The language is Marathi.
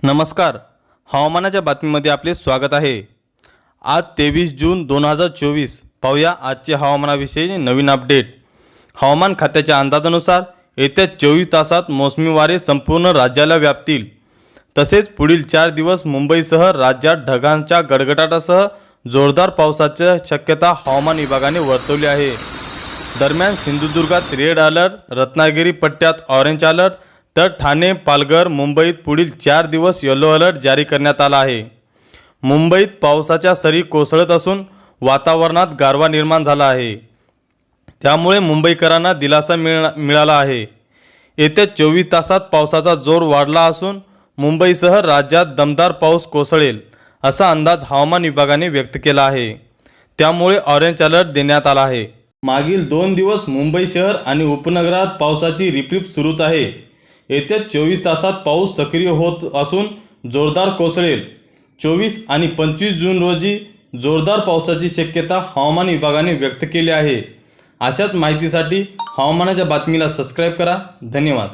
नमस्कार, हवामानाच्या बातमीमध्ये आपले स्वागत आहे। आज 23 जून 2024 पाहूया आजचे हवामानाविषयी नवीन अपडेट। हवामान खात्याच्या अंदाजानुसार येत्या 24 तासात मोसमी वारे संपूर्ण राज्याला व्यापतील। तसेच पुढील 4 दिवस मुंबईसह राज्यात ढगांच्या गडगडाटासह जोरदार पावसाची शक्यता हवामान विभागाने वर्तवली आहे। दरम्यान सिंधुदुर्गात रेड अलर्ट, रत्नागिरी पट्ट्यात ऑरेंज अलर्ट, तर ठाणे, पालघर, मुंबईत पुढील 4 दिवस येलो अलर्ट जारी करण्यात आला आहे। मुंबईत पावसाच्या सरी कोसळत असून वातावरणात गारवा निर्माण झाला आहे, त्यामुळे मुंबईकरांना दिलासा मिळाला आहे। येत्या 24 तासात पावसाचा जोर वाढला असून मुंबईसह राज्यात दमदार पाऊस कोसळेल असा अंदाज हवामान विभागाने व्यक्त केला आहे, त्यामुळे ऑरेंज अलर्ट देण्यात आला आहे। मागील 2 दिवस मुंबई शहर आणि उपनगरात पावसाची रिपरिप सुरूच आहे। येत्या 24 तासात पाऊस सक्रिय होत असून जोरदार कोसळेल। 24 आणि 25 जून रोजी जोरदार पावसाची शक्यता हवामान विभागाने व्यक्त केली आहे। अशाच माहितीसाठी हवामानाच्या बातमीला सबस्क्राईब करा। धन्यवाद।